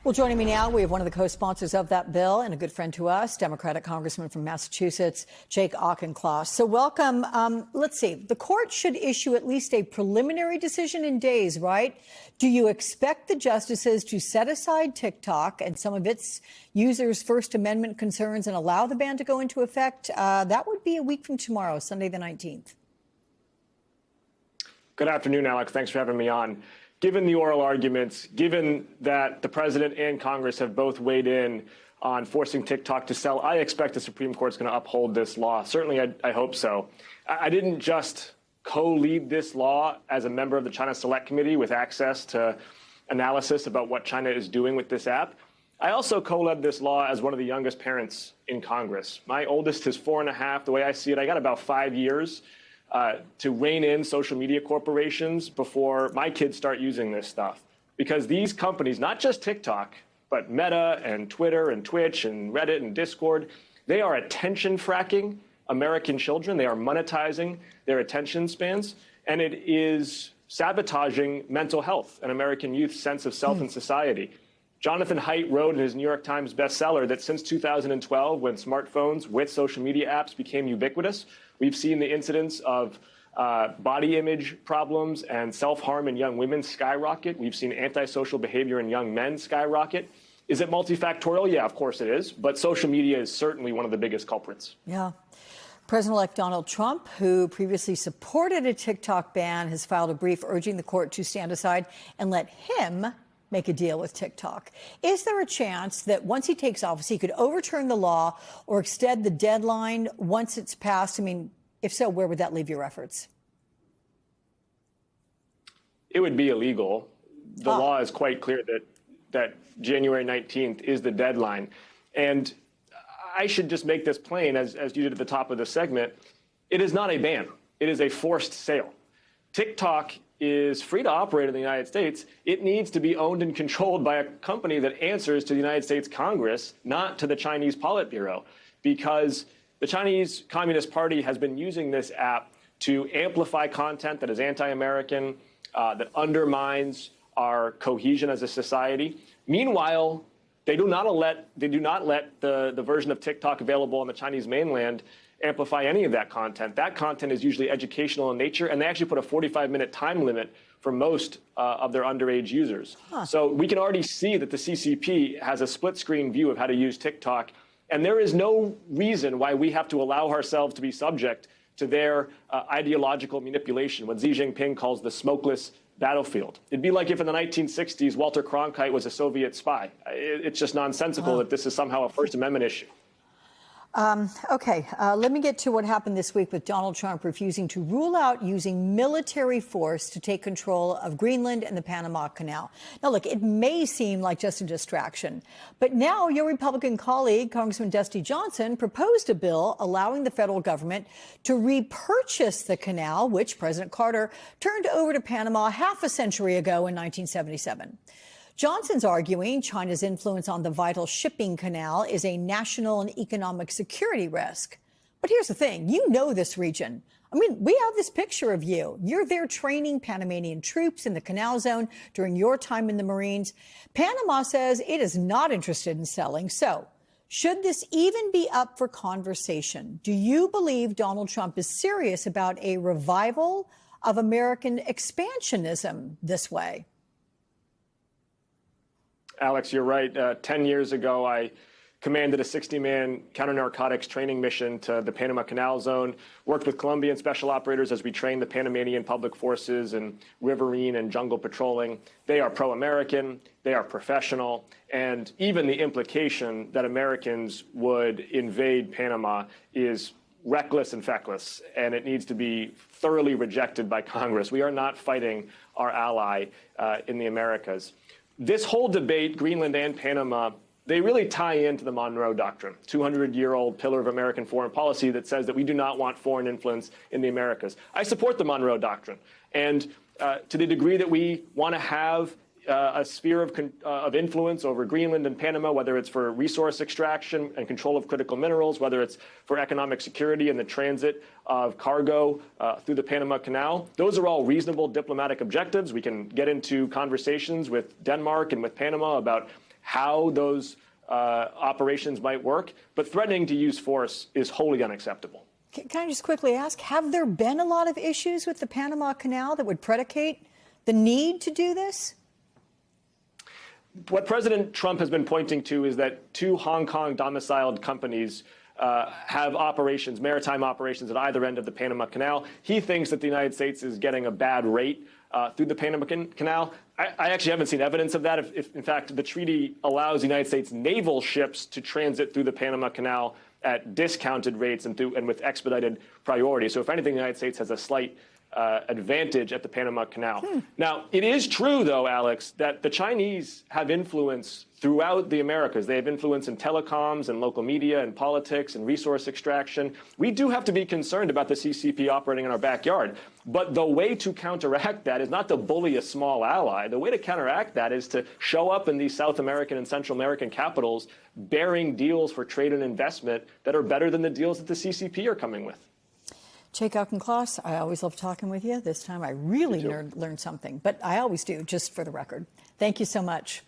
Well, joining me now, we have one of the co-sponsors of that bill and a good friend to us, Democratic Congressman from Massachusetts, Jake Auchincloss. So welcome. Let's see. The court should issue at least a preliminary decision in days, right? Do you expect the justices to set aside TikTok and some of its users' First Amendment concerns and allow the ban to go into effect? That would be a week from tomorrow, Sunday the 19th. Good afternoon, Alex. Thanks for having me on. Given the oral arguments, given that the president and Congress have both weighed in on forcing TikTok to sell, I expect the Supreme Court's going to uphold this law. Certainly, I hope so. I didn't just co-lead this law as a member of the China Select Committee with access to analysis about what China is doing with this app. I also co-led this law as one of the youngest parents in Congress. My oldest is 4.5. The way I see it, I got about 5 years to rein in social media corporations before my kids start using this stuff. Because these companies, not just TikTok, but Meta and Twitter and Twitch and Reddit and Discord, they are attention fracking American children. They are monetizing their attention spans. And it is sabotaging mental health and American youth's sense of self and society. Jonathan Haidt wrote in his New York Times bestseller that since 2012, when smartphones with social media apps became ubiquitous, we've seen the incidence of body image problems and self-harm in young women skyrocket. We've seen antisocial behavior in young men skyrocket. Is it multifactorial? Yeah, of course it is. But social media is certainly one of the biggest culprits. Yeah. President-elect Donald Trump, who previously supported a TikTok ban, has filed a brief urging the court to stand aside and let him make a deal with TikTok. Is there a chance that once he takes office, he could overturn the law or extend the deadline once it's passed? I mean, if so, where would that leave your efforts? It would be illegal. The law is quite clear that January 19th is the deadline. And I should just make this plain, as you did at the top of the segment. It is not a ban. It is a forced sale. TikTok is free to operate in the United States. It needs to be owned and controlled by a company that answers to the United States Congress, not to the Chinese Politburo, because the Chinese Communist Party has been using this app to amplify content that is anti-American, that undermines our cohesion as a society. Meanwhile, they do not let the version of TikTok available on the Chinese mainland amplify any of that content. That content is usually educational in nature, and they actually put a 45-minute time limit for most of their underage users. So we can already see that the CCP has a split-screen view of how to use TikTok, and there is no reason why we have to allow ourselves to be subject to their ideological manipulation, what Xi Jinping calls the smokeless battlefield. It'd be like if in the 1960s Walter Cronkite was a Soviet spy. It's just nonsensical that this is somehow a First Amendment issue. Okay, let me get to what happened this week with Donald Trump refusing to rule out using military force to take control of Greenland and the Panama Canal. Now, look, it may seem like just a distraction, but now your Republican colleague, Congressman Dusty Johnson, proposed a bill allowing the federal government to repurchase the canal, which President Carter turned over to Panama half a century ago in 1977. Johnson's arguing China's influence on the vital shipping canal is a national and economic security risk. But here's the thing. You know this region. I mean, we have this picture of you. You're there training Panamanian troops in the canal zone during your time in the Marines. Panama says it is not interested in selling. So should this even be up for conversation? Do you believe Donald Trump is serious about a revival of American expansionism this way? Alex, you're right. 10 years ago, I commanded a 60-man counter-narcotics training mission to the Panama Canal Zone, worked with Colombian special operators as we trained the Panamanian public forces in riverine and jungle patrolling. They are pro-American, they are professional, and even the implication that Americans would invade Panama is reckless and feckless, and it needs to be thoroughly rejected by Congress. We are not fighting our ally in the Americas. This whole debate, Greenland and Panama, they really tie into the Monroe Doctrine, 200-year-old pillar of American foreign policy that says that we do not want foreign influence in the Americas. I support the Monroe Doctrine. And to the degree that we want to have a sphere of influence over Greenland and Panama, whether it's for resource extraction and control of critical minerals, whether it's for economic security and the transit of cargo through the Panama Canal. Those are all reasonable diplomatic objectives. We can get into conversations with Denmark and with Panama about how those operations might work, but threatening to use force is wholly unacceptable. Can I just quickly ask, have there been a lot of issues with the Panama Canal that would predicate the need to do this? What President Trump has been pointing to is that two Hong Kong domiciled companies have operations, maritime operations at either end of the Panama Canal. He thinks that the United States is getting a bad rate through the Panama Canal. I actually haven't seen evidence of that. If in fact, the treaty allows the United States naval ships to transit through the Panama Canal at discounted rates and with expedited priority. So if anything, the United States has a slight advantage at the Panama Canal. Now, it is true, though, Alex, that the Chinese have influence throughout the Americas. They have influence in telecoms and local media and politics and resource extraction. We do have to be concerned about the CCP operating in our backyard. But the way to counteract that is not to bully a small ally. The way to counteract that is to show up in these South American and Central American capitals bearing deals for trade and investment that are better than the deals that the CCP are coming with. Jake Auchincloss, I always love talking with you. This time I really learned something, but I always do, just for the record. Thank you so much.